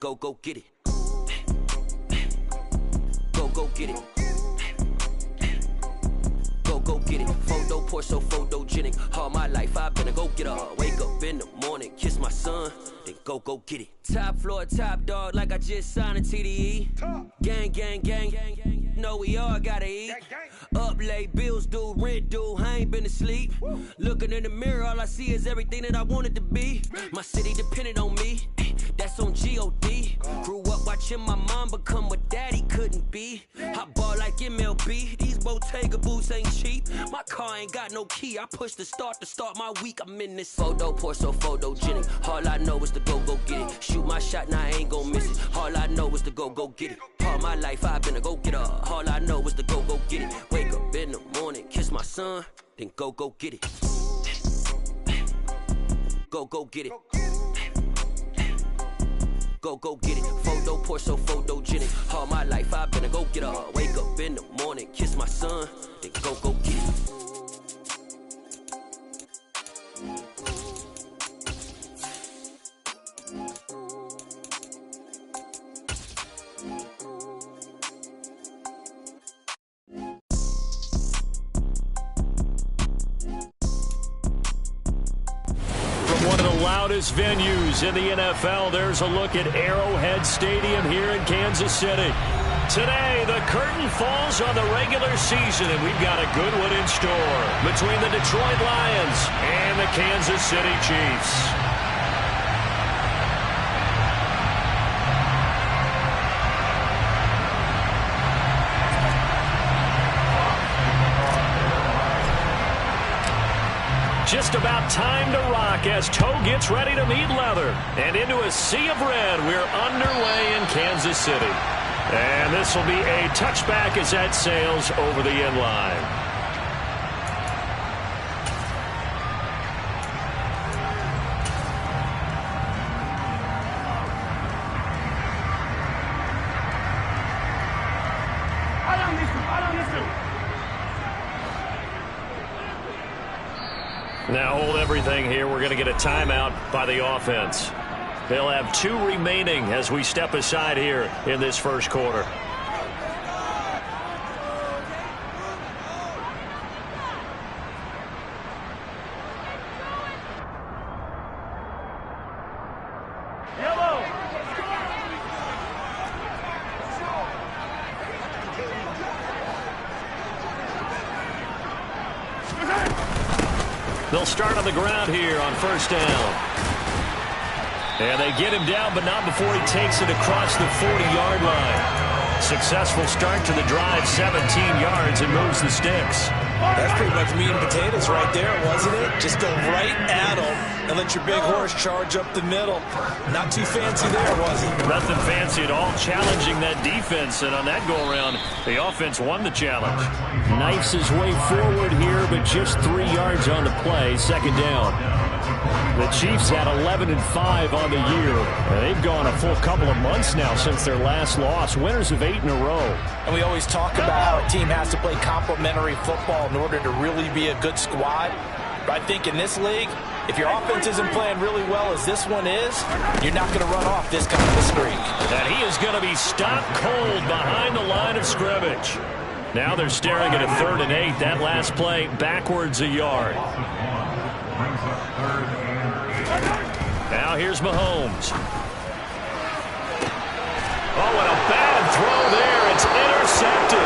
Go get it. Go get it. Go get it. Photo poor, so photogenic. All my life I've been a go-getter. Wake up in the morning, kiss my son, then go get it. Top floor, top dog, like I just signed a TDE. Gang. Know we all gotta eat. Up late, bills due, rent due, I ain't been asleep. Looking in the mirror, all I see is everything that I wanted to be. My city depended on me, that's on G.O.D. Grew up watching my mom become what daddy couldn't be. I ball like MLB, these Bottega boots ain't cheap. My car ain't got no key, I push the start to start my week. I'm in this photo poor, so photogenic. All I know is to go get it. Shoot my shot, now I ain't gon' miss it. All I know is to go get it. All my life I've been a go-getter. All I know is to go get it. Wake up in the morning, kiss my son, then go get it. Go get it. Go get it. Photo poor, so photogenic. All my life I've been a go-getter. Wake up in the morning, kiss my son, then go get it. Loudest venues in the NFL. There's a look at Arrowhead Stadium here in Kansas City. Today, the curtain falls on the regular season, and we've got a good one in store between the Detroit Lions and the Kansas City Chiefs. Just about time to rock as toe gets ready to meet leather. And into a sea of red, we're underway in Kansas City. And this will be a touchback as that sails over the end line. Now hold everything here. We're going to get a timeout by the offense. They'll have 2 remaining as we step aside here in this first quarter. They'll start on the ground here on first down. And they get him down, but not before he takes it across the 40-yard line. Successful start to the drive, 17 yards, and moves the sticks. That's pretty much meat and potatoes right there, wasn't it? Just go right at him and let your big horse charge up the middle. Not too fancy there, was it? Nothing fancy at all, challenging that defense, and on that go-around, the offense won the challenge. Knifes his way forward here, but just 3 yards on the play, second down. The Chiefs had 11-5 on the year. They've gone a full couple of months now since their last loss, winners of 8 in a row. And we always talk about how a team has to play complementary football in order to really be a good squad. But I think in this league, if your offense isn't playing really well as this one is, you're not going to run off this kind of a streak. And he is going to be stopped cold behind the line of scrimmage. Now they're staring at a 3rd and 8. That last play backwards a yard. Now here's Mahomes. Oh, and a bad throw there. It's intercepted.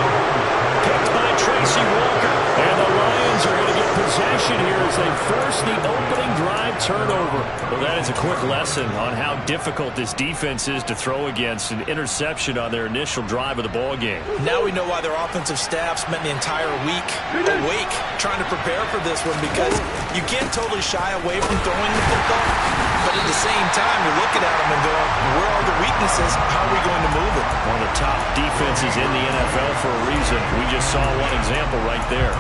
Picked by Tracy Walker. And the Lions are going to get possession here as they force the opening drive turnover. Well, that is a quick lesson on how difficult this defense is to throw against. An interception on their initial drive of the ball game. Now we know why their offensive staff spent the entire week awake trying to prepare for this one, because you can't totally shy away from throwing the football. But at the same time, you're looking at them and going, where are the weaknesses? How are we going to move it? One of the top defenses in the NFL for a reason. We just saw one example right there.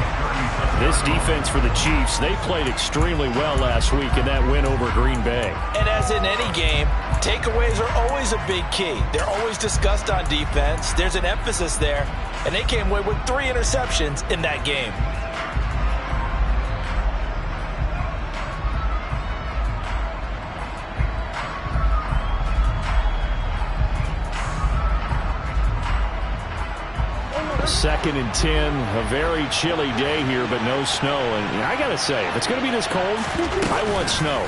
This defense for the Chiefs, they played extremely well last week in that win over Green Bay. And as in any game, takeaways are always a big key. They're always discussed on defense. There's an emphasis there. And they came away with 3 interceptions in that game. 2nd and 10, a very chilly day here, but no snow. And I got to say, if it's going to be this cold, I want snow.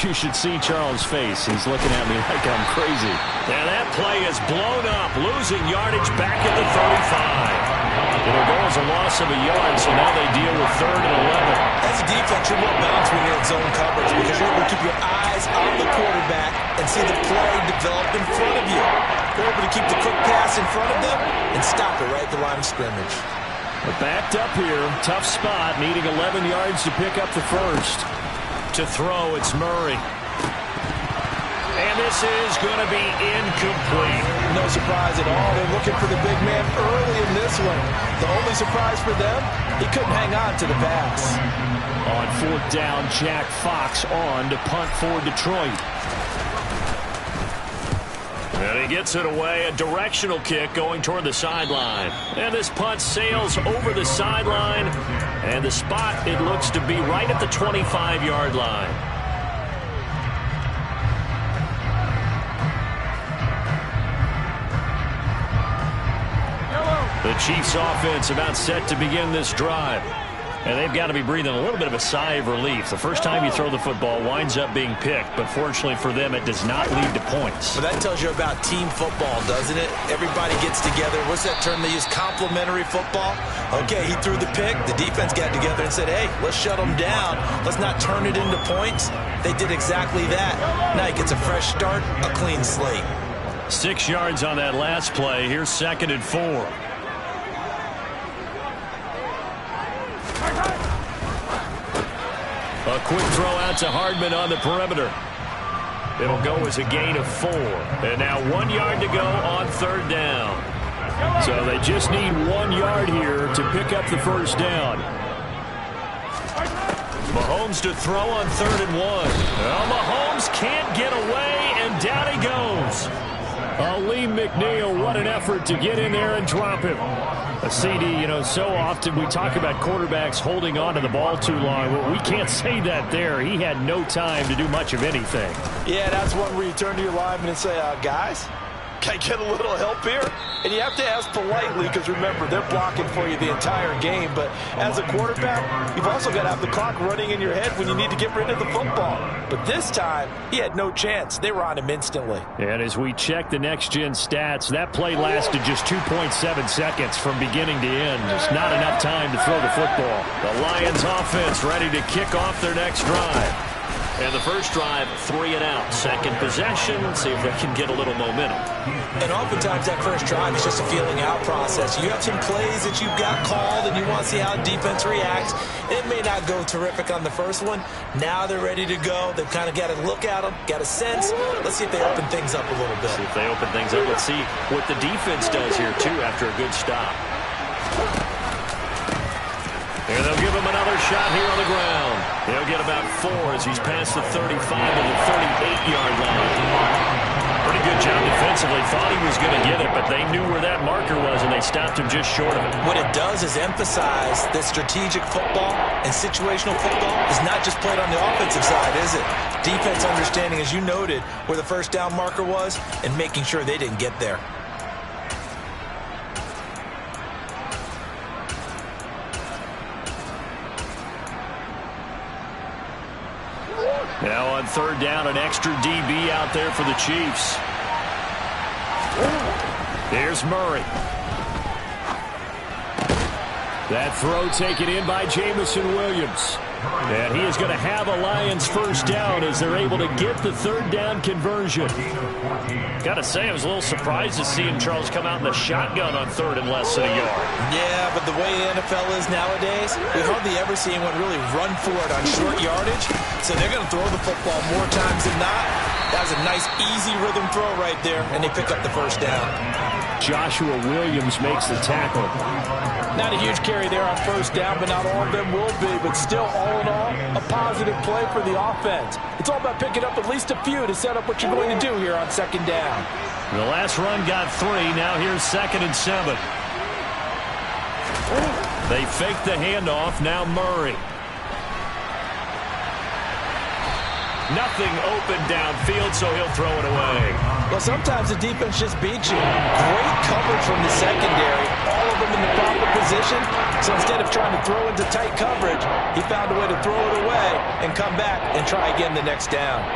You should see Charles' face. He's looking at me like I'm crazy. And that play is blown up, losing yardage back at the 35. It'll go as a loss of a yard, so now they deal with 3rd and 11. As a defense, you're more balanced when you're in zone coverage because you're able to keep your eyes on the quarterback and see the play develop in front of you. You're able to keep the quick pass in front of them and stop it right at the line of scrimmage. We're backed up here. Tough spot, needing 11 yards to pick up the first. To throw, it's Murray. And this is going to be incomplete. No surprise at all. They're looking for the big man early in this one. The only surprise for them, he couldn't hang on to the pass. On 4th down, Jack Fox on to punt for Detroit. And he gets it away, a directional kick going toward the sideline. And this punt sails over the sideline. And the spot, it looks to be right at the 25-yard line. The Chiefs offense about set to begin this drive. And they've got to be breathing a little bit of a sigh of relief. The first time you throw the football winds up being picked, but fortunately for them, it does not lead to points. Well, that tells you about team football, doesn't it? Everybody gets together. What's that term they use? Complementary football? Okay, he threw the pick. The defense got together and said, hey, let's shut them down. Let's not turn it into points. They did exactly that. Now he gets a fresh start, a clean slate. 6 yards on that last play. Here's 2nd and 4. A quick throw out to Hardman on the perimeter. It'll go as a gain of 4. And now 1 yard to go on 3rd down. So they just need 1 yard here to pick up the first down. Mahomes to throw on 3rd and 1. Well, Mahomes can't get away, and down he goes. Lee McNeil, what an effort to get in there and drop him. A CD, you know, so often we talk about quarterbacks holding on to the ball too long. Well, we can't say that there. He had no time to do much of anything. Yeah, that's one where you turn to your lineman and say, guys, can I get a little help here? And you have to ask politely because, remember, they're blocking for you the entire game. But as a quarterback, you've also got to have the clock running in your head when you need to get rid of the football. But this time, he had no chance. They were on him instantly. And as we check the next-gen stats, that play lasted just 2.7 seconds from beginning to end. Just not enough time to throw the football. The Lions offense ready to kick off their next drive. And the first drive, 3 and out. Second possession, see if they can get a little momentum. And oftentimes that first drive is just a feeling out process. You have some plays that you've got called and you want to see how defense reacts. It may not go terrific on the first one. Now they're ready to go. They've kind of got to look at them, got a sense. Let's see if they open things up a little bit. See if they open things up. Let's see what the defense does here, too, after a good stop. And they'll give him another shot here on the ground. He'll get about 4 as he's past the 35 to the 38-yard line. Pretty good job defensively. Thought he was going to get it, but they knew where that marker was, and they stopped him just short of it. What it does is emphasize that strategic football and situational football is not just played on the offensive side, is it? Defense understanding, as you noted, where the first down marker was and making sure they didn't get there. Now on 3rd down, an extra DB out there for the Chiefs. Here's Murray. That throw taken in by Jamison Williams. And he is going to have a Lions first down as they're able to get the 3rd down conversion. Got to say, I was a little surprised to see him, Charles, come out in the shotgun on 3rd and less than a yard. Yeah, but the way the NFL is nowadays, we hardly ever see anyone really run for it on short yardage. So they're going to throw the football more times than not. That was a nice, easy rhythm throw right there, and they pick up the first down. Joshua Williams makes the tackle. Not a huge carry there on first down, but not all of them will be. But still, all in all, a positive play for the offense. It's all about picking up at least a few to set up what you're going to do here on 2nd down. The last run got 3. Now here's 2nd and 7. They fake the handoff. Now Murray. Nothing open downfield, so he'll throw it away. Well, sometimes the defense just beats you. Great coverage from the secondary. All of them in the proper position. So instead of trying to throw into tight coverage, he found a way to throw it away and come back and try again the next down.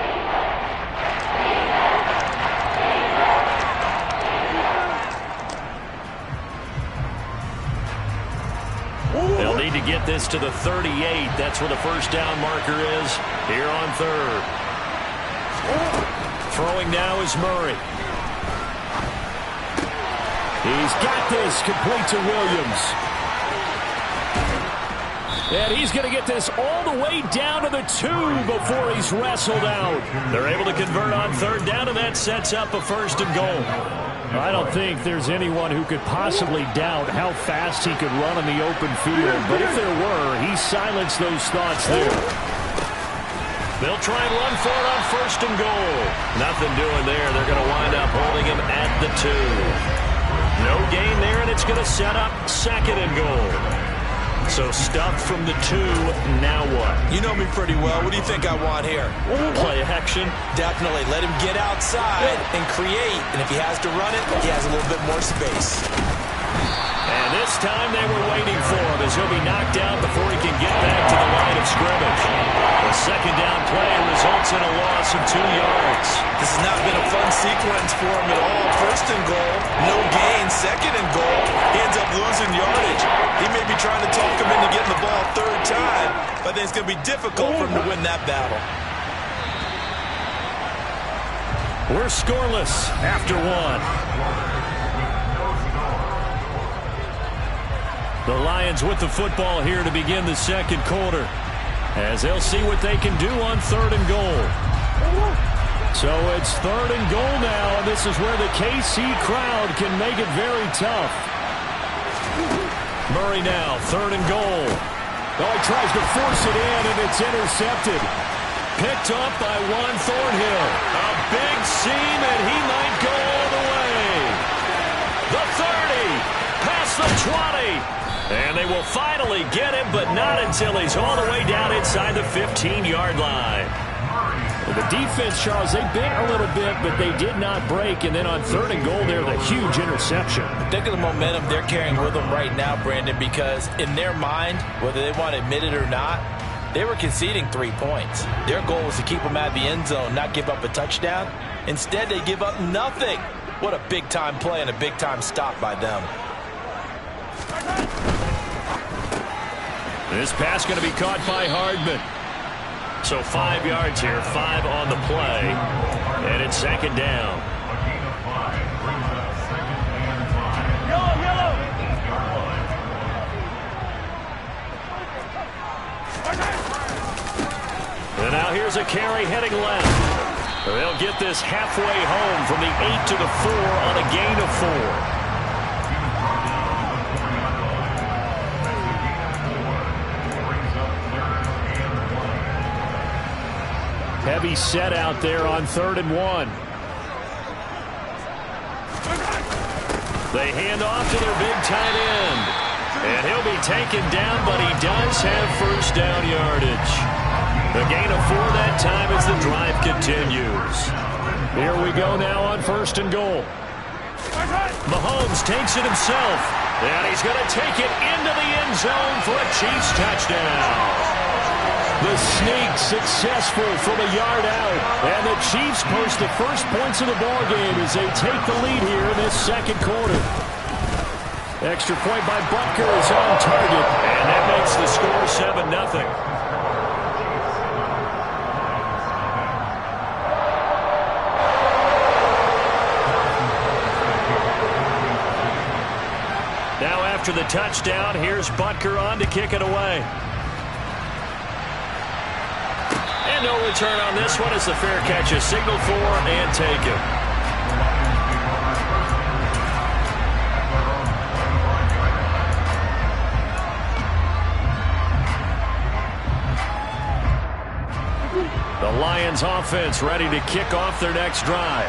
They'll need to get this to the 38. That's where the first down marker is here on third. Throwing now is Murray. He's got this, complete to Williams. And he's going to get this all the way down to the 2 before he's wrestled out. They're able to convert on third down, and that sets up a first and goal. I don't think there's anyone who could possibly doubt how fast he could run in the open field. But if there were, he silenced those thoughts there. They'll try and run for it on first and goal. Nothing doing there. They're going to wind up holding him at the 2. No gain there, and it's going to set up second and goal. So stuffed from the 2, now what? You know me pretty well. What do you think I want here? Play action. Definitely. Let him get outside and create. And if he has to run it, he has a little bit more space. And this time they were waiting for him as he'll be knocked out before he can get back to the line of scrimmage. The second down play results in a loss of 2 yards. This has not been a fun sequence for him at all. First and goal, no gain. Second and goal, he ends up losing yardage. He may be trying to talk him into getting the ball third time, but I think it's going to be difficult for him to win that battle. We're scoreless after 1. The Lions with the football here to begin the second quarter, as they'll see what they can do on third and goal. So it's third and goal now, and this is where the KC crowd can make it very tough. Murray now, third and goal. Oh, he tries to force it in, and it's intercepted. Picked up by Juan Thornhill. A big seam, and he might go all the way. The 30, past the 20. And they will finally get him, but not until he's all the way down inside the 15-yard line. The defense, Charles, they bit a little bit, but they did not break. And then on third and goal there, the huge interception. Think of the momentum they're carrying with them right now, Brandon, because in their mind, whether they want to admit it or not, they were conceding 3 points. Their goal was to keep them out of the end zone, not give up a touchdown. Instead, they give up nothing. What a big-time play and a big-time stop by them. This pass going to be caught by Hardman. So 5 yards here, 5 on the play, and it's second down. And now here's a carry heading left. They'll get this halfway home from the 8 to the 4 on a gain of 4. Heavy set out there on third and 1. They hand off to their big tight end. And he'll be taken down, but he does have first down yardage. The gain of 4 that time as the drive continues. Here we go now on first and goal. Mahomes takes it himself. And he's going to take it into the end zone for a Chiefs touchdown. The sneak successful from a yard out. And the Chiefs post the first points of the ballgame as they take the lead here in this second quarter. Extra point by Butker is on target. And that makes the score 7-0. Now after the touchdown, here's Butker on to kick it away. And no return on this one as the fair catch is signaled for and taken. The Lions offense ready to kick off their next drive.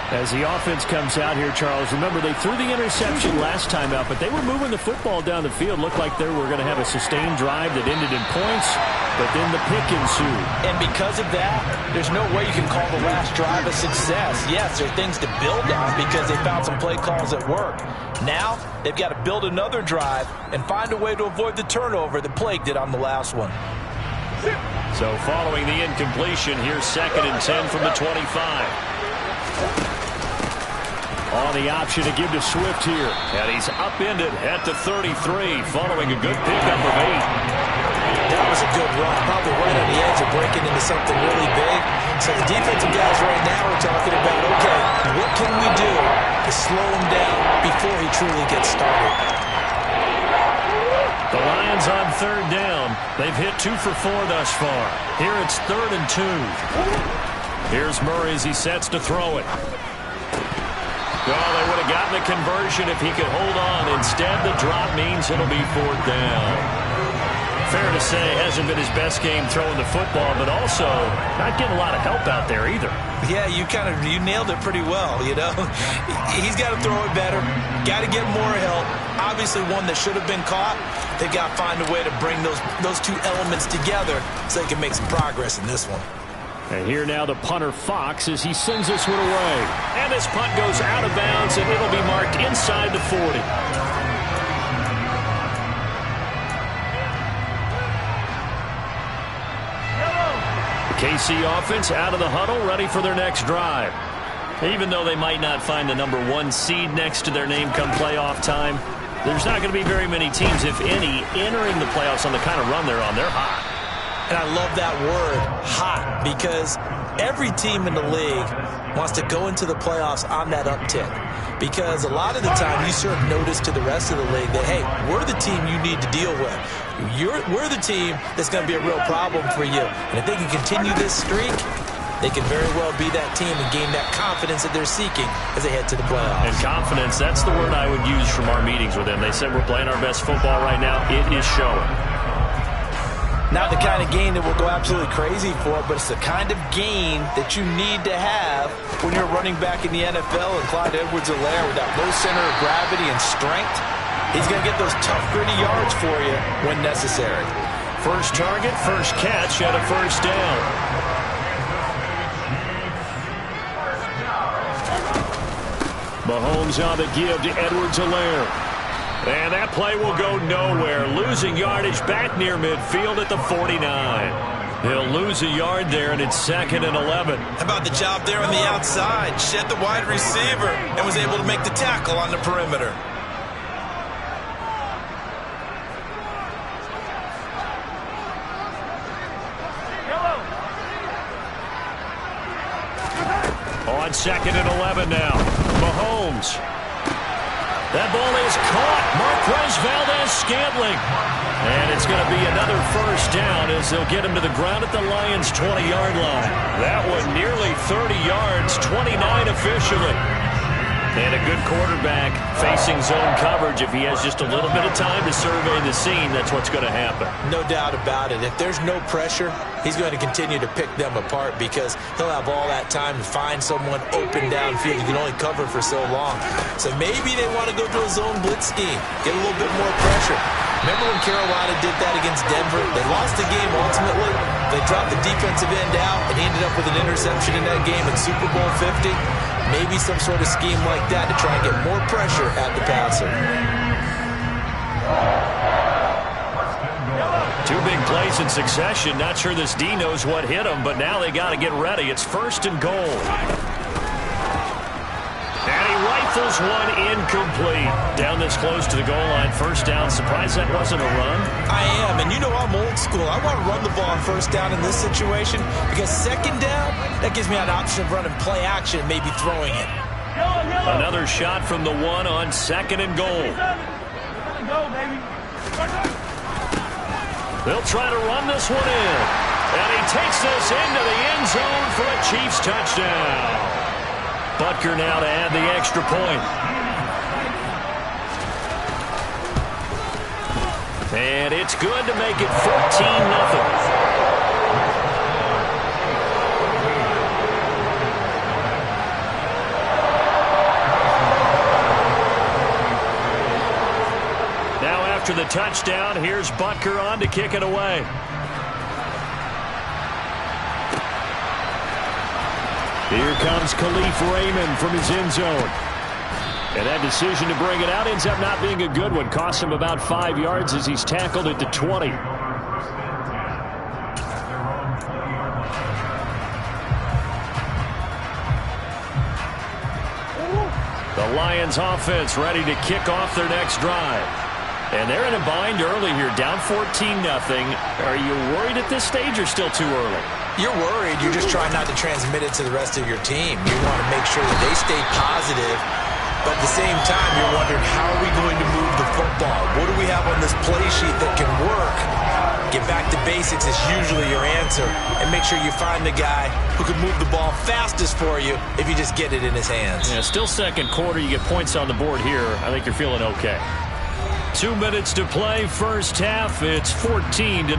As the offense comes out here, Charles, remember they threw the interception last time out, but they were moving the football down the field. Looked like they were going to have a sustained drive that ended in points, but then the pick ensued. And because of that, there's no way you can call the last drive a success. Yes, there are things to build on because they found some play calls that work. Now, they've got to build another drive and find a way to avoid the turnover that plagued it on the last one. So following the incompletion, here's 2nd and 10 from the 25. On the option to give to Swift here. And he's upended at the 33 following a good pickup of 8. That was a good run, probably right on the edge of breaking into something really big. So the defensive guys right now are talking about, okay, what can we do to slow him down before he truly gets started? The Lions on 3rd down. They've hit 2 for 4 thus far. Here it's 3rd and 2. Here's Murray as he sets to throw it. Well, they would have gotten the conversion if he could hold on. Instead, the drop means it'll be 4th down. Fair to say, hasn't been his best game throwing the football, but also not getting a lot of help out there either. Yeah, you nailed it pretty well, you know. He's got to throw it better, got to get more help. Obviously one that should have been caught. They've got to find a way to bring those two elements together so they can make some progress in this one. And here now the punter Fox as he sends this one away. And this punt goes out of bounds and it'll be marked inside the 40. KC offense out of the huddle, ready for their next drive. Even though they might not find the number 1 seed next to their name come playoff time, there's not going to be very many teams, if any, entering the playoffs on the kind of run they're on. They're hot. And I love that word, hot, because every team in the league wants to go into the playoffs on that uptick. Because a lot of the time you serve notice to the rest of the league that, hey, we're the team you need to deal with. We're the team that's going to be a real problem for you. And if they can continue this streak, they can very well be that team and gain that confidence that they're seeking as they head to the playoffs. And confidence, that's the word I would use from our meetings with them. They said we're playing our best football right now. It is showing. Not the kind of game that we'll go absolutely crazy for, but it's the kind of game that you need to have when you're running back in the NFL. And Clyde Edwards-Helaire with that low center of gravity and strength, he's going to get those tough, gritty yards for you when necessary. First target, first catch, and a first down. Mahomes on the give to Edwards-Helaire. And that play will go nowhere. Losing yardage back near midfield at the 49. He'll lose a yard there, and it's 2nd and 11. How about the job there on the outside? Shed the wide receiver and was able to make the tackle on the perimeter. On 2nd and 11 now. Mahomes. That ball is caught. Marquez Valdez-Scantling. And it's going to be another first down as they'll get him to the ground at the Lions' 20-yard line. That one nearly 30 yards, 29 officially. And a good quarterback facing zone coverage. If he has just a little bit of time to survey the scene, that's what's going to happen. No doubt about it. If there's no pressure, he's going to continue to pick them apart because he'll have all that time to find someone open downfield. You can only cover for so long. So maybe they want to go to a zone blitz scheme, get a little bit more pressure. Remember when Carolina did that against Denver? They lost the game ultimately. They dropped the defensive end out and ended up with an interception in that game in Super Bowl 50. Maybe some sort of scheme like that to try and get more pressure at the passer. 2 big plays in succession. Not sure this D knows what hit him, but now they got to get ready. It's 1st and goal. And he rifles one incomplete. Down this close to the goal line. First down. Surprised that wasn't a run? I am, and you know I'm old school. I want to run the ball on first down in this situation because 2nd down, that gives me an option of running play action, maybe throwing it. Another shot from the 1 on 2nd and goal. They'll try to run this one in. And he takes this into the end zone for a Chiefs touchdown. Butker now to add the extra point. And it's good to make it 14-0. after the touchdown. Here's Butker on to kick it away. Here comes Khalif Raymond from his end zone. And that decision to bring it out ends up not being a good one. Costs him about 5 yards as he's tackled at the 20. The Lions offense ready to kick off their next drive. And they're in a bind early here, down 14-0. Are you worried at this stage or still too early? You're worried. You're just trying not to transmit it to the rest of your team. You want to make sure that they stay positive. But at the same time, you're wondering, how are we going to move the football? What do we have on this play sheet that can work? Get back to basics is usually your answer. And make sure you find the guy who can move the ball fastest for you if you just get it in his hands. Yeah, still second quarter. You get points on the board here. I think you're feeling okay. 2 minutes to play, first half. It's 14-0.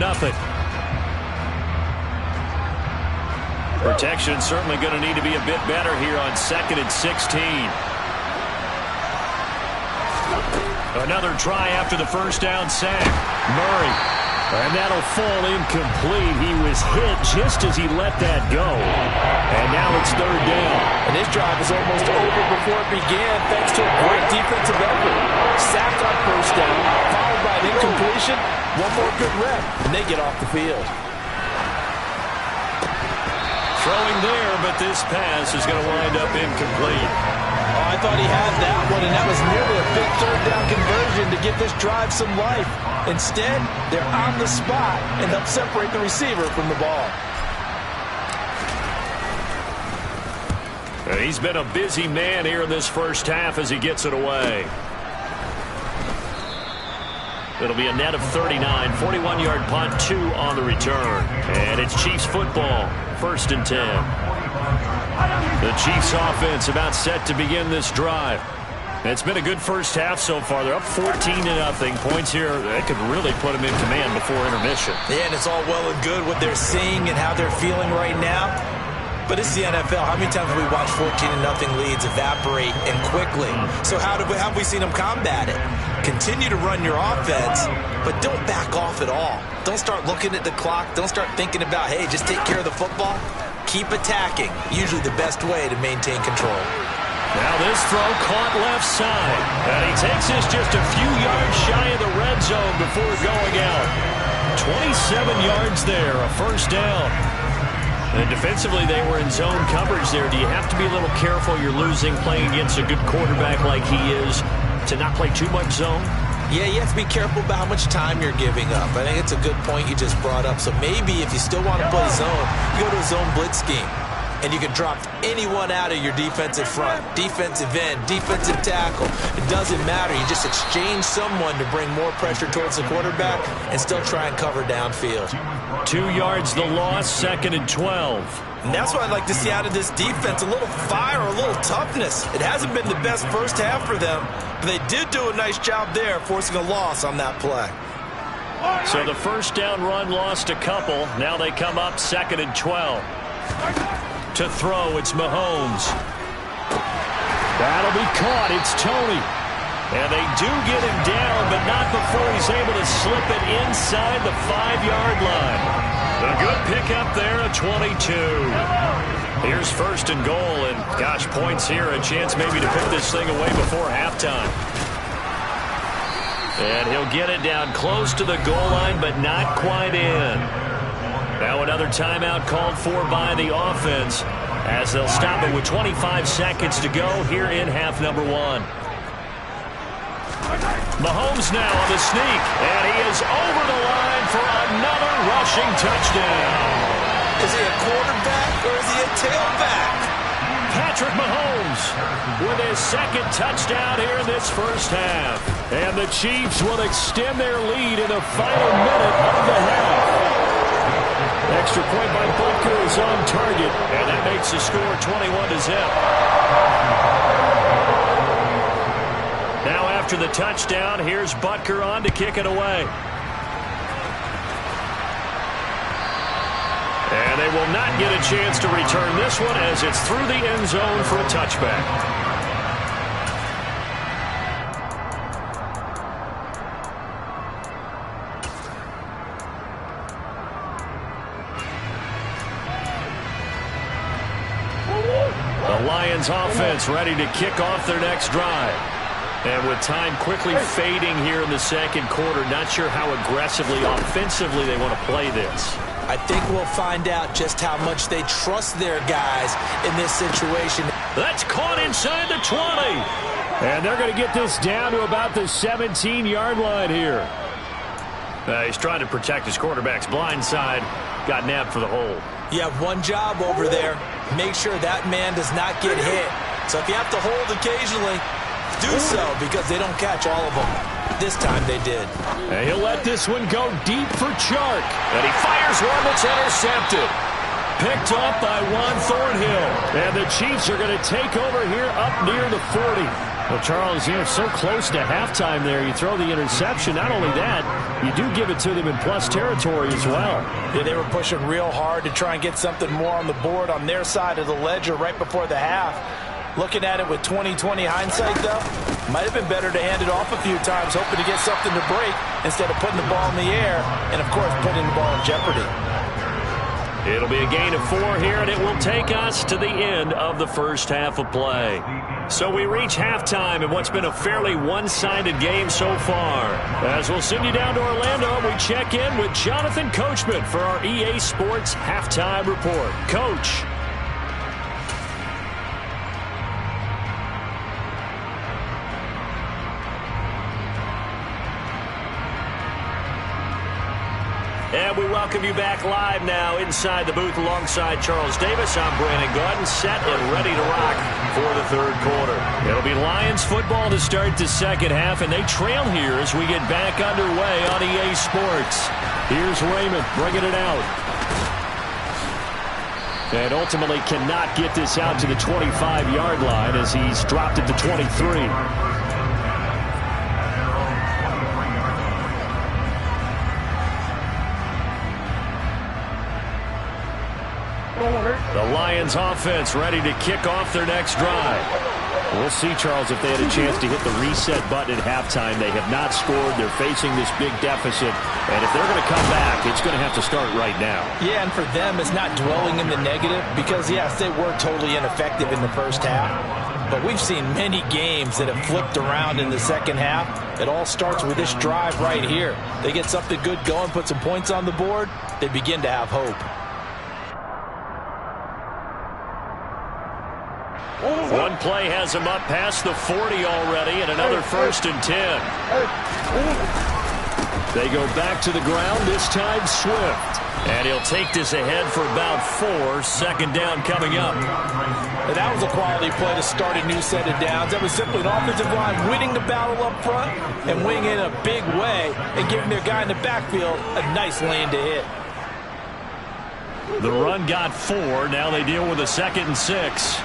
Protection certainly going to need to be a bit better here on 2nd and 16. Another try after the first down sack. Murray. And that'll fall incomplete. He was hit just as he let that go. And now it's 3rd down. And this drive was almost over before it began thanks to a great defensive effort. Sacked on first down, followed by an incompletion. One more good rep, and they get off the field. Throwing there, but this pass is going to wind up incomplete. Oh, I thought he had that one, and that was nearly a big 3rd down conversion to give this drive some life. Instead, they're on the spot and help separate the receiver from the ball. He's been a busy man here in this first half as he gets it away. It'll be a net of 39, 41-yard punt, 2 on the return. And it's Chiefs football, 1st and 10. The Chiefs offense about set to begin this drive. It's been a good first half so far. They're up 14-0. Points here, that could really put them in command before intermission. Yeah, and it's all well and good what they're seeing and how they're feeling right now. But it's the NFL. How many times have we watched 14-0 leads evaporate and quickly? So how have we seen them combat it? Continue to run your offense, but don't back off at all. Don't start looking at the clock. Don't start thinking about, hey, just take care of the football. Keep attacking. Usually the best way to maintain control. Now this throw caught left side. And he takes this just a few yards shy of the red zone before going out. 27 yards there, a first down. And defensively, they were in zone coverage there. Do you have to be a little careful? You're losing playing against a good quarterback like he is to not play too much zone? Yeah, you have to be careful about how much time you're giving up. I think it's a good point you just brought up. So maybe if you still want to play zone, you go to a zone blitz scheme. And you can drop anyone out of your defensive front. Defensive end, defensive tackle. It doesn't matter. You just exchange someone to bring more pressure towards the quarterback and still try and cover downfield. 2 yards the loss, 2nd and 12. And that's what I'd like to see out of this defense. A little fire, a little toughness. It hasn't been the best first half for them, but they did do a nice job there, forcing a loss on that play. So the first down run lost a couple. Now they come up 2nd and 12. To throw, it's Mahomes. That'll be caught. It's Tony. And they do get him down, but not before he's able to slip it inside the 5-yard line. A good pickup there at 22. Here's 1st and goal, and gosh, points here. A chance maybe to put this thing away before halftime. And he'll get it down close to the goal line, but not quite in. Now another timeout called for by the offense as they'll stop it with 25 seconds to go here in half number 1. Mahomes now on the sneak, and he is over the line for another rushing touchdown. Is he a quarterback or is he a tailback? Patrick Mahomes with his 2nd touchdown here in this first half. And the Chiefs will extend their lead in the final minute of the half. Extra point by Butker is on target, and that makes the score 21-0. Now after the touchdown, here's Butker on to kick it away. And they will not get a chance to return this one as it's through the end zone for a touchback. Lions offense ready to kick off their next drive. And with time quickly fading here in the second quarter, not sure how aggressively, offensively they want to play this. I think we'll find out just how much they trust their guys in this situation. That's caught inside the 20. And they're going to get this down to about the 17-yard line here. He's trying to protect his quarterback's blind side. Got nabbed for the hole. You have one job over there. Make sure that man does not get hit. So if you have to hold occasionally, do so, because they don't catch all of them. This time they did. And he'll let this one go deep for Chark. And he fires one that's intercepted. Picked off by Juan Thornhill. And the Chiefs are going to take over here up near the 40. Well, Charles, so close to halftime there. You throw the interception. Not only that, you do give it to them in plus territory as well. Yeah, they were pushing real hard to try and get something more on the board on their side of the ledger right before the half. Looking at it with 20/20 hindsight, though, might have been better to hand it off a few times, hoping to get something to break instead of putting the ball in the air and, of course, putting the ball in jeopardy. It'll be a gain of 4 here, and it will take us to the end of the first half of play. So we reach halftime in what's been a fairly one-sided game so far. As we'll send you down to Orlando, we check in with Jonathan Coachman for our EA Sports Halftime Report. Coach. And we welcome you back live now inside the booth alongside Charles Davis. I'm Brandon Gaudin, set and ready to rock for the third quarter. It'll be Lions football to start the second half, and they trail here as we get back underway on EA Sports. Here's Raymond bringing it out. And ultimately cannot get this out to the 25-yard line as he's dropped at the 23. The Lions offense ready to kick off their next drive. We'll see, Charles, if they had a chance to hit the reset button at halftime. They have not scored. They're facing this big deficit. And if they're going to come back, it's going to have to start right now. Yeah, and for them, it's not dwelling in the negative because, yes, they were totally ineffective in the first half. But we've seen many games that have flipped around in the second half. It all starts with this drive right here. They get something good going, put some points on the board, they begin to have hope. One play has him up past the 40 already, and another 1st and 10. They go back to the ground, this time Swift. And he'll take this ahead for about 4. Second down coming up. And that was a quality play to start a new set of downs. That was simply an offensive line winning the battle up front and winning in a big way and giving their guy in the backfield a nice lane to hit. The run got 4. Now they deal with a 2nd and 6.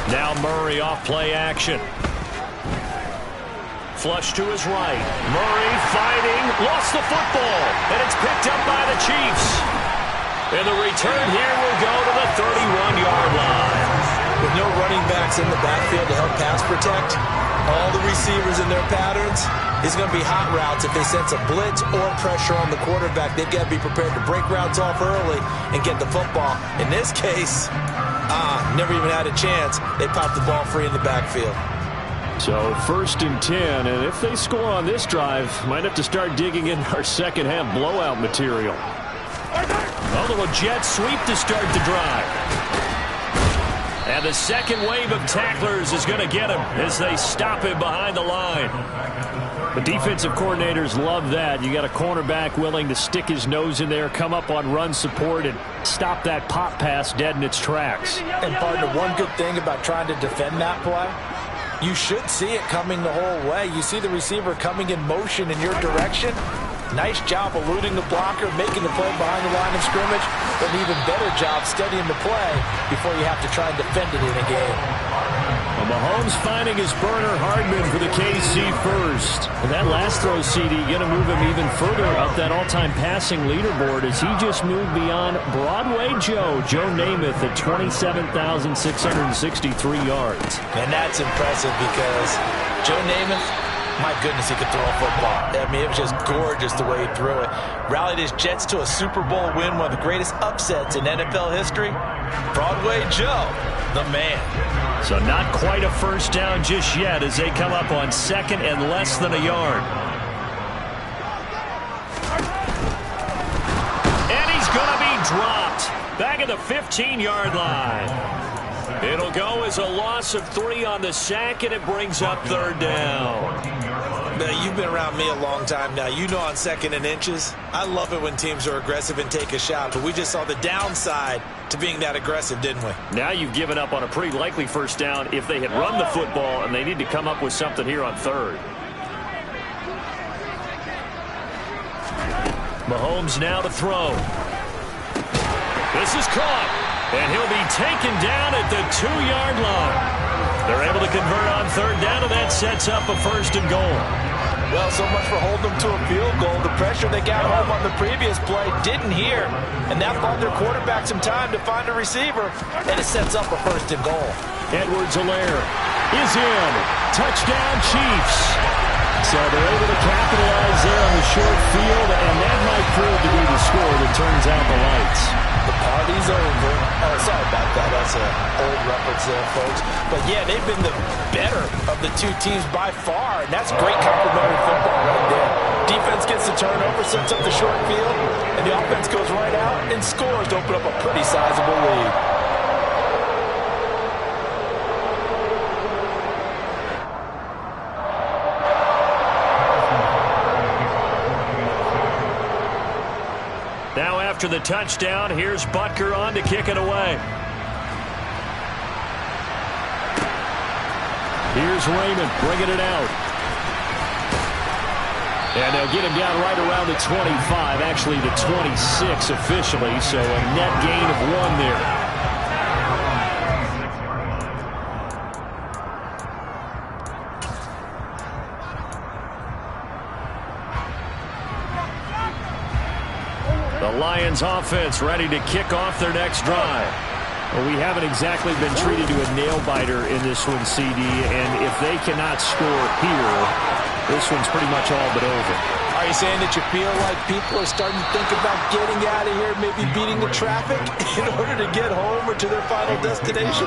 Now Murray off play action. Flush to his right. Murray fighting. Lost the football. And it's picked up by the Chiefs. And the return here will go to the 31-yard line. With no running backs in the backfield to help pass protect, all the receivers in their patterns, it's going to be hot routes. If they sense a blitz or pressure on the quarterback, they've got to be prepared to break routes off early and get the football. In this case, never even had a chance. They popped the ball free in the backfield. So 1st and 10, and if they score on this drive, might have to start digging in our second half blowout material. A little jet sweep to start the drive. And the second wave of tacklers is going to get him as they stop him behind the line. The defensive coordinators love that. You got a cornerback willing to stick his nose in there, come up on run support, and stop that pop pass dead in its tracks. And, partner, one good thing about trying to defend that play, you should see it coming the whole way. You see the receiver coming in motion in your direction. Nice job eluding the blocker, making the play behind the line of scrimmage, but an even better job studying the play before you have to try and defend it in a game. Well, Mahomes finding his burner Hardman for the KC first. And that last throw, CD, going to move him even further up that all-time passing leaderboard as he just moved beyond Broadway Joe Namath at 27,663 yards. And that's impressive because Joe Namath, My goodness, he could throw a football. I mean, it was just gorgeous the way he threw it. Rallied his Jets to a Super Bowl win, one of the greatest upsets in NFL history. Broadway Joe, the man. So not quite a first down just yet as they come up on second and less than a yard. And he's going to be dropped back at the 15-yard line. It'll go as a loss of 3 on the sack, and it brings up third down. Now, you've been around me a long time now. You know on second and inches, I love it when teams are aggressive and take a shot, but we just saw the downside to being that aggressive, didn't we? Now you've given up on a pretty likely first down if they had run the football, and they need to come up with something here on third. Mahomes now to throw. This is caught. And he'll be taken down at the 2-yard line. They're able to convert on third down, and that sets up a first and goal. Well, so much for holding them to a field goal. The pressure they got home on the previous play didn't hear, and that bought their quarterback some time to find a receiver, and it sets up a first and goal. Edwards-Helaire is in. Touchdown, Chiefs. So they're able to capitalize there on the short field, and that might prove to be the score that turns out the lights. The party's over. Oh, sorry about that. That's an old reference there, folks. But, yeah, they've been the better of the two teams by far, and that's great complimentary football right there. Defense gets the turnover, sets up the short field, and the offense goes right out and scores to open up a pretty sizable lead. Now after the touchdown, here's Butker on to kick it away. Here's Raymond bringing it out. And they'll get him down right around the 25, actually the 26 officially, so a net gain of 1 there. The Lions offense ready to kick off their next drive. Well, we haven't exactly been treated to a nail-biter in this one, CD, and if they cannot score here, this one's pretty much all but over. Are you saying that you feel like people are starting to think about getting out of here, maybe beating the traffic in order to get home or to their final destination?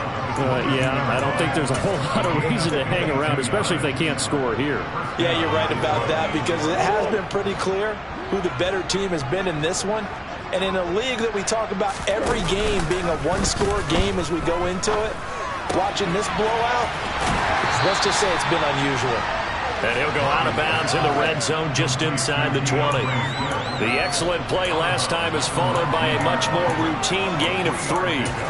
Yeah, I don't think there's a whole lot of reason to hang around, especially if they can't score here. Yeah, you're right about that because it has been pretty clear who the better team has been in this one. And in a league that we talk about every game being a one-score game as we go into it, watching this blowout, let's just say it's been unusual. And he'll go out of bounds in the red zone just inside the 20. The excellent play last time is followed by a much more routine gain of 3.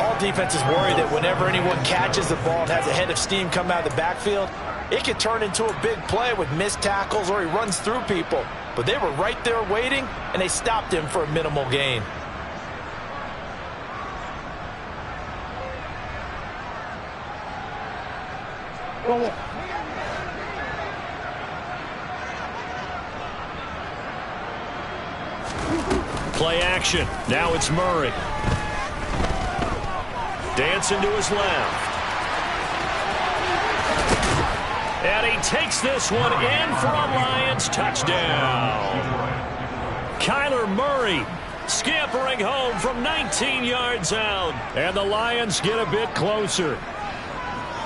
All defenses worry that whenever anyone catches the ball and has a head of steam come out of the backfield, it can turn into a big play with missed tackles or he runs through people. But they were right there waiting, and they stopped him for a minimal gain. Play action. Now it's Murray. Dancing to his left. And he takes this one in for a Lions touchdown. Kyler Murray scampering home from 19 yards out. And the Lions get a bit closer.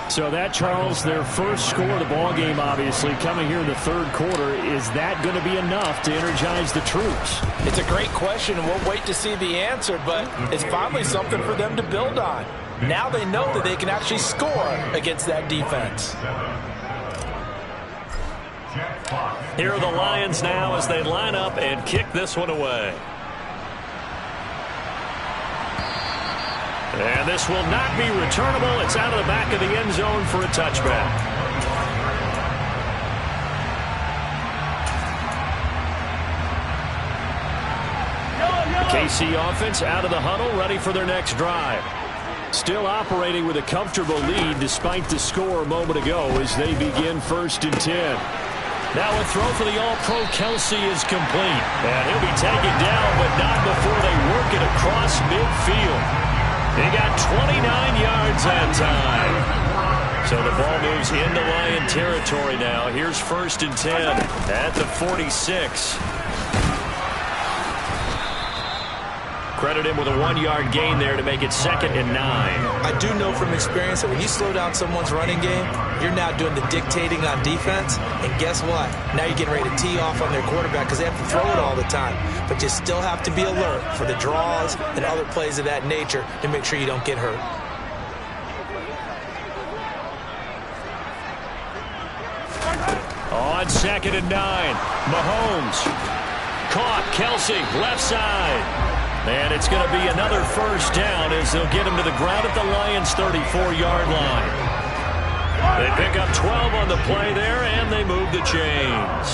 So that, Charles, their first score of the ball game, obviously, coming here in the third quarter. Is that going to be enough to energize the troops? It's a great question, and we'll wait to see the answer, but it's finally something for them to build on. Now they know that they can actually score against that defense. Here are the Lions now as they line up and kick this one away. And this will not be returnable. It's out of the back of the end zone for a touchback. The KC offense out of the huddle, ready for their next drive. Still operating with a comfortable lead despite the score a moment ago as they begin 1st and 10. Now a throw for the All-Pro Kelsey is complete. And he'll be taken down, but not before they work it across midfield. He got 29 yards that time. So the ball moves into Lion territory now. Here's 1st and 10 at the 46. Credit him with a 1-yard gain there to make it 2nd and 9. I do know from experience that when you slow down someone's running game, you're now doing the dictating on defense. And guess what? Now you're getting ready to tee off on their quarterback because they have to throw it all the time. But you still have to be alert for the draws and other plays of that nature to make sure you don't get hurt. On 2nd and 9, Mahomes. Caught, Kelsey, left side. And it's going to be another 1st down as they'll get him to the ground at the Lions' 34-yard line. They pick up 12 on the play there, and they move the chains.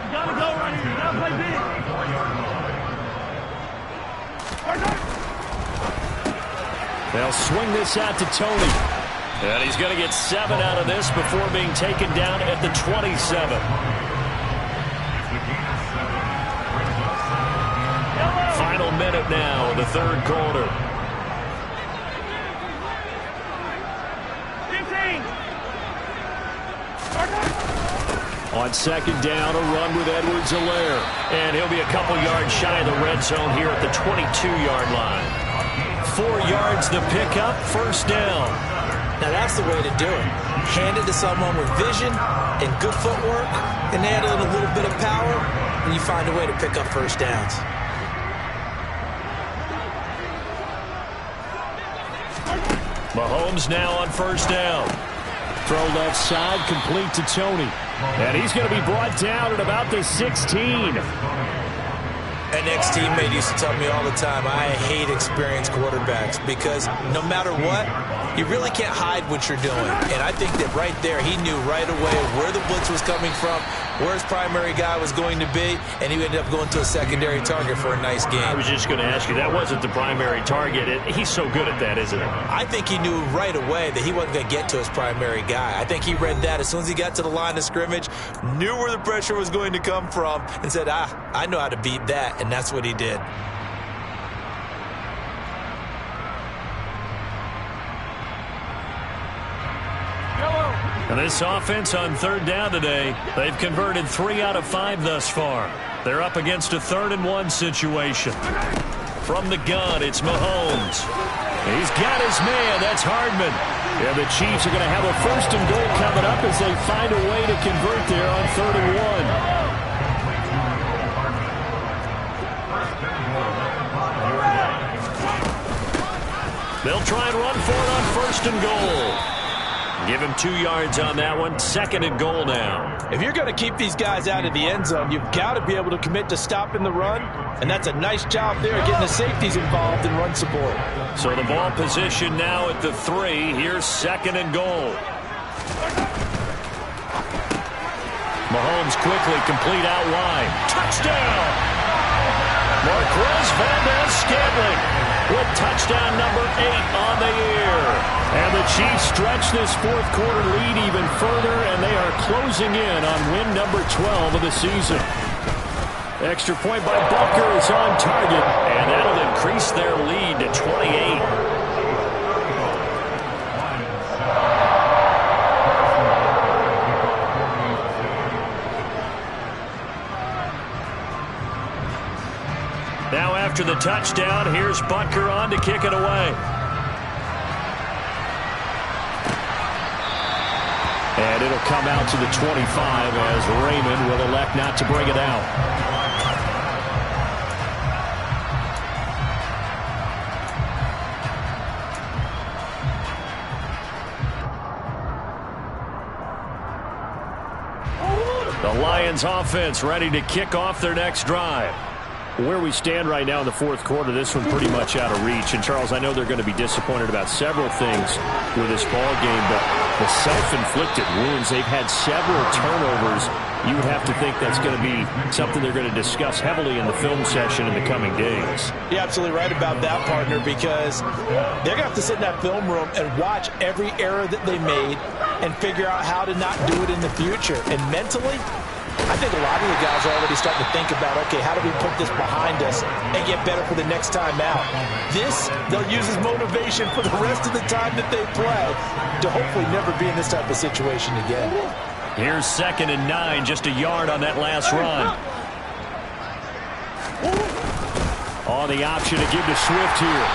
You got to go right here. You got to play big. They'll swing this out to Tony. And he's going to get 7 out of this before being taken down at the 27. Final minute now in the 3rd quarter. 15. On 2nd down, a run with Edwards-Helaire. And he'll be a couple yards shy of the red zone here at the 22-yard line. 4 yards the pickup, 1st down. Now that's the way to do it. Hand it to someone with vision and good footwork, and add in a little bit of power, and you find a way to pick up 1st downs. Mahomes now on 1st down. Throw left side, complete to Tony. And he's going to be brought down at about the 16. An ex-teammate used to tell me all the time, I hate experienced quarterbacks because no matter what, you really can't hide what you're doing. And I think that right there, he knew right away where the blitz was coming from, where his primary guy was going to be, and he ended up going to a secondary target for a nice game. I was just going to ask you, that wasn't the primary target. He's so good at that, isn't he? I think he knew right away that he wasn't going to get to his primary guy. I think he read that as soon as he got to the line of scrimmage, knew where the pressure was going to come from, and said, I know how to beat that, and that's what he did. And this offense on 3rd down today, they've converted 3 out of 5 thus far. They're up against a 3rd and 1 situation. From the gun, it's Mahomes. He's got his man. That's Hardman. And the Chiefs are going to have a 1st and goal coming up as they find a way to convert there on 3rd and 1. They'll try and run for it on 1st and goal. Give him 2 yards on that one. 2nd and goal now. If you're going to keep these guys out of the end zone, you've got to be able to commit to stopping the run, and that's a nice job there getting the safeties involved in run support. So the ball position now at the 3. Here's 2nd and goal. Mahomes quickly complete out wide. Touchdown! Marquez Valdez-Scantling with touchdown number 8 on the year. And the Chiefs stretch this 4th quarter lead even further, and they are closing in on win number 12 of the season. Extra point by Butker is on target, and that'll increase their lead to 28. Now after the touchdown, here's Butker on to kick it away. And it'll come out to the 25 as Raymond will elect not to bring it out. The Lions offense ready to kick off their next drive. Where we stand right now in the 4th quarter, this one pretty much out of reach. And, Charles, I know they're going to be disappointed about several things with this ball game, but the self-inflicted wounds, they've had several turnovers. You would have to think that's going to be something they're going to discuss heavily in the film session in the coming days. You're absolutely right about that, partner, because they're going to have to sit in that film room and watch every error that they made and figure out how to not do it in the future. And mentally, I I think a lot of the guys are already starting to think about, okay, how do we put this behind us and get better for the next time out? This, they'll use as motivation for the rest of the time that they play to hopefully never be in this type of situation again. Here's 2nd and 9, just a yard on that last run. On the option to give to Swift here.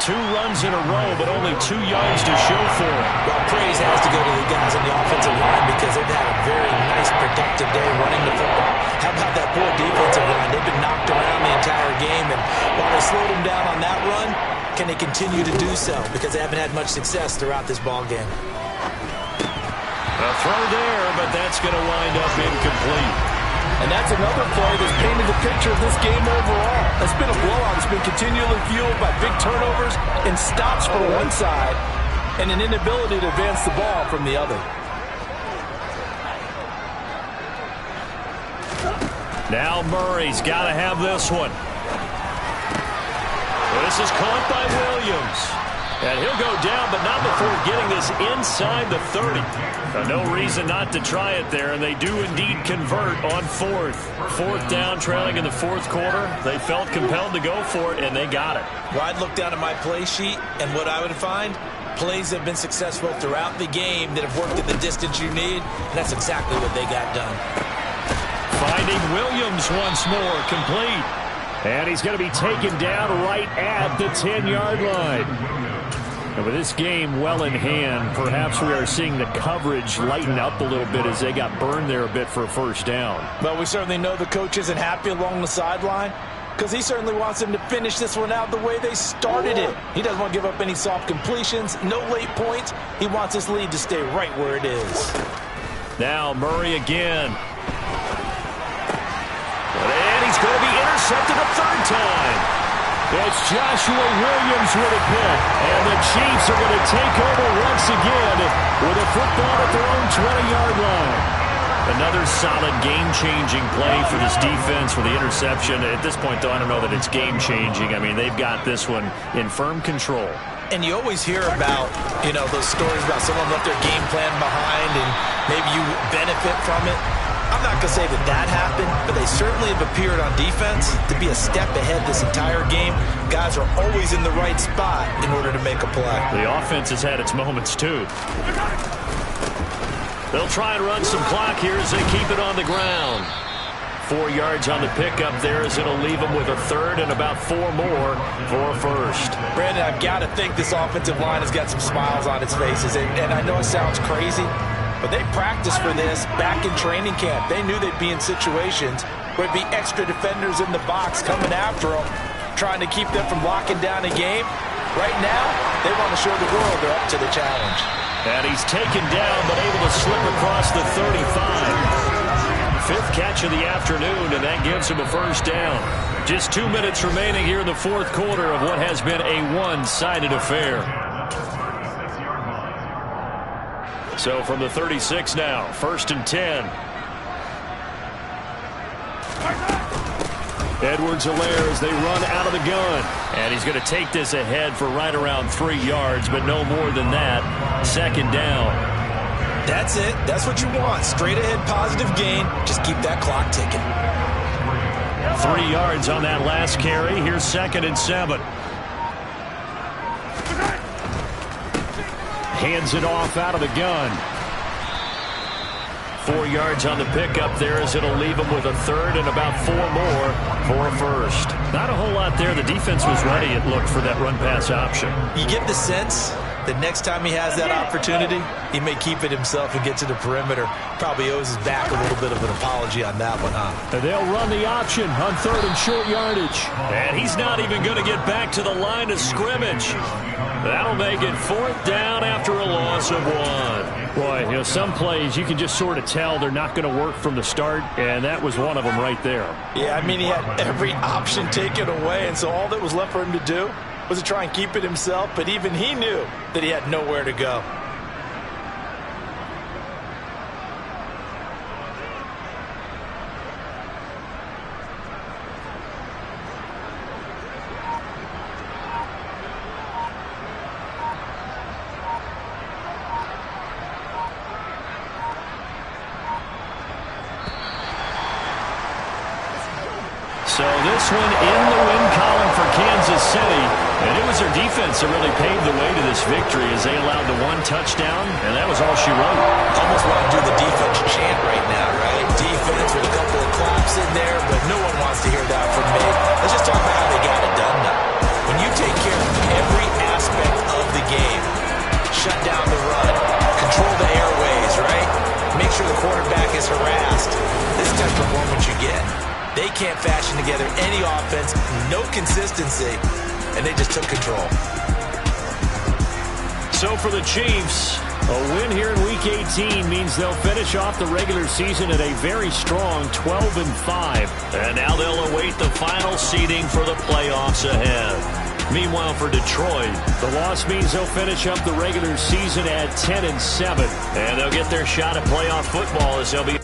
2 runs in a row, but only 2 yards to show for it. Well, praise has to go to the guys on the offensive line because they've had a very nice, productive day running the football. How about that poor defensive line? They've been knocked around the entire game, and while they slowed them down on that run, can they continue to do so? Because they haven't had much success throughout this ball game. A throw there, but that's going to wind up incomplete. And that's another play that's painted the picture of this game overall. It's been a blowout. It's been continually fueled by big turnovers and stops for one side and an inability to advance the ball from the other. Now Murray's got to have this one. This is caught by Williams. And he'll go down, but not before getting this inside the 30. No reason not to try it there, and they do indeed convert on 4th. 4th down, trailing in the 4th quarter. They felt compelled to go for it, and they got it. Well, I'd look down at my play sheet, and what I would find, plays have been successful throughout the game that have worked at the distance you need, and that's exactly what they got done. Finding Williams once more, complete. And he's going to be taken down right at the 10-yard line. And with this game well in hand, perhaps we are seeing the coverage lighten up a little bit as they got burned there a bit for a 1st down. But we certainly know the coach isn't happy along the sideline because he certainly wants them to finish this one out the way they started it. He doesn't want to give up any soft completions, no late points. He wants this lead to stay right where it is. Now Murray again. And he's going to be intercepted a 3rd time. It's Joshua Williams with a pick. And the Chiefs are going to take over once again with a football at their own 20-yard line. Another solid game-changing play for this defense for the interception. At this point, though, I don't know that it's game-changing. I mean, they've got this one in firm control. And you always hear about, those stories about someone left their game plan behind and maybe you benefit from it. I'm not going to say that happened, but they certainly have appeared on defense to be a step ahead this entire game. Guys are always in the right spot in order to make a play. The offense has had its moments, too. They'll try and run some clock here as they keep it on the ground. 4 yards on the pickup there as it'll leave them with a 3rd and about 4 more for a 1st. Brandon, I've got to think this offensive line has got some smiles on its faces. And I know it sounds crazy, but they practiced for this back in training camp. They knew they'd be in situations where it'd be extra defenders in the box coming after them, trying to keep them from locking down a game. Right now, they want to show the world they're up to the challenge. And he's taken down, but able to slip across the 35. 5th catch of the afternoon, and that gives him a 1st down. Just 2 minutes remaining here in the 4th quarter of what has been a one-sided affair. So from the 36 now, 1st and 10. Edwards-Helaire as they run out of the gun. And he's going to take this ahead for right around 3 yards, but no more than that. 2nd down. That's it. That's what you want. Straight ahead positive gain. Just keep that clock ticking. 3 yards on that last carry. Here's 2nd and 7. Hands it off out of the gun. 4 yards on the pickup there as it'll leave him with a 3rd and about 4 more for a 1st. Not a whole lot there. The defense was ready, it looked, for that run-pass option. You get the sense that next time he has that opportunity, he may keep it himself and get to the perimeter. Probably owes his back a little bit of an apology on that one, huh? And they'll run the option on 3rd and short yardage. And he's not even going to get back to the line of scrimmage. That'll make it 4th down after a loss of 1. Boy, some plays you can just sort of tell they're not going to work from the start, and that was one of them right there. Yeah, I mean, he had every option taken away, and so all that was left for him to do was to try and keep it himself, but even he knew that he had nowhere to go. So this one in the win column for Kansas City. And it was their defense that really paved the way to this victory as they allowed the one touchdown, and that was all she wrote. Almost want to do the defense chant right now, right? Defense with a couple of claps in there, but no one wants to hear that from me. Let's just talk about how they got it done now. When you take care of every aspect of the game, shut down the run, control the airways, right? Make sure the quarterback is harassed. This type of performance you get. They can't fashion together any offense, no consistency, and they just took control. So for the Chiefs, a win here in Week 18 means they'll finish off the regular season at a very strong 12-5. And now they'll await the final seeding for the playoffs ahead. Meanwhile, for Detroit, the loss means they'll finish up the regular season at 10-7. And they'll get their shot at playoff football as they'll be...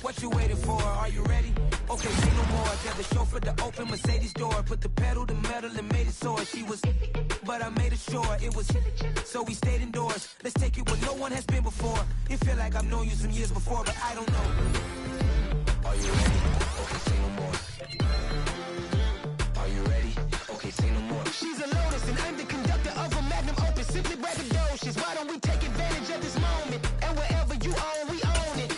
What you waiting for? Are you ready? Okay, say no more. Got the chauffeur to open Mercedes door. Put the pedal to metal and made it soar. She was, but I made it sure it was. So we stayed indoors. Let's take it where no one has been before. It feel like I've known you some years before, but I don't know. Are you ready? Okay, say no more. Are you ready? Okay, say no more. She's a Lotus and I'm the conductor of a magnum opus. Simply braggadocious. Why don't we take advantage of this moment? And wherever you own, we own it.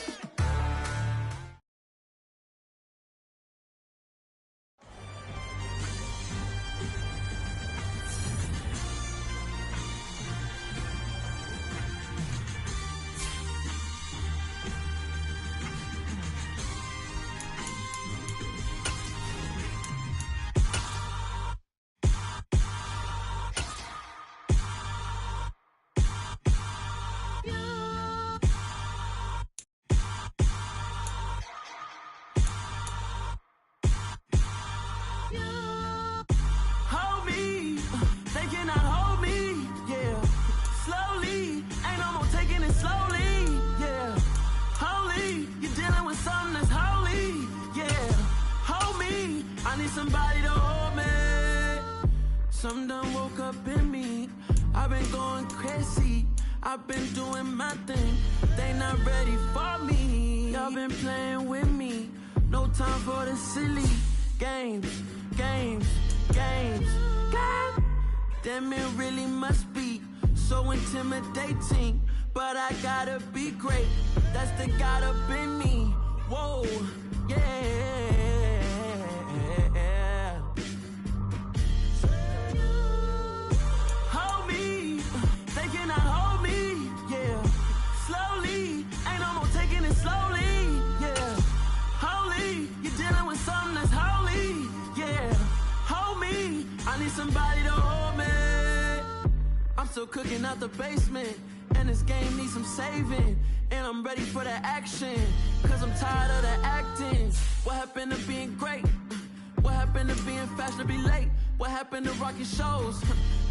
Hold me, they cannot hold me, yeah. Slowly, ain't no more taking it slowly, yeah. Holy, you're dealing with something that's holy, yeah. Hold me, I need somebody to hold me. Something done woke up in me, I've been going crazy. I've been doing my thing, they not ready for me. Y'all been playing with me, no time for the silly games, games, games, games. Damn, it really must be so intimidating, but I gotta be great, that's the God up in me. Whoa, yeah. Hold me, they cannot hold me, yeah. Slowly, ain't no more taking it slowly, yeah. Holy, you're dealing with something that's holy, yeah. Hold me, I need somebody to hold me. I'm still cooking out the basement, and this game needs some saving. And I'm ready for the action, cause I'm tired of the acting. What happened to being great? What happened to being fashionably late? What happened to rocking shows?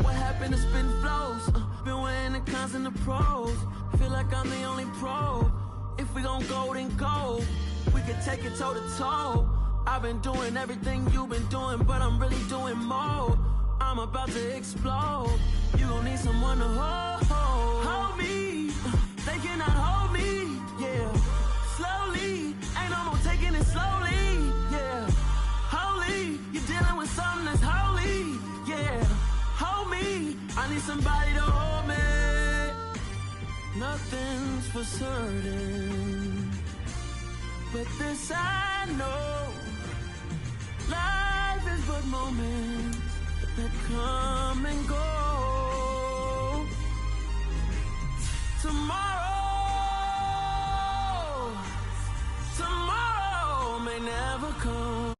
What happened to spitting flows? Been weighing the cons and the pros. Feel like I'm the only pro. If we gon' go, then go. We can take it toe to toe. I've been doing everything you've been doing, but I'm really doing more. I'm about to explode. You gon' need someone to hold. Hold me, they cannot hold me, yeah. Slowly, ain't no more taking it slowly, yeah. Holy, you're dealing with something that's holy, yeah. Hold me, I need somebody to hold me. Nothing's for certain, but this I know. Life is but moments that come and go. Tomorrow may never come.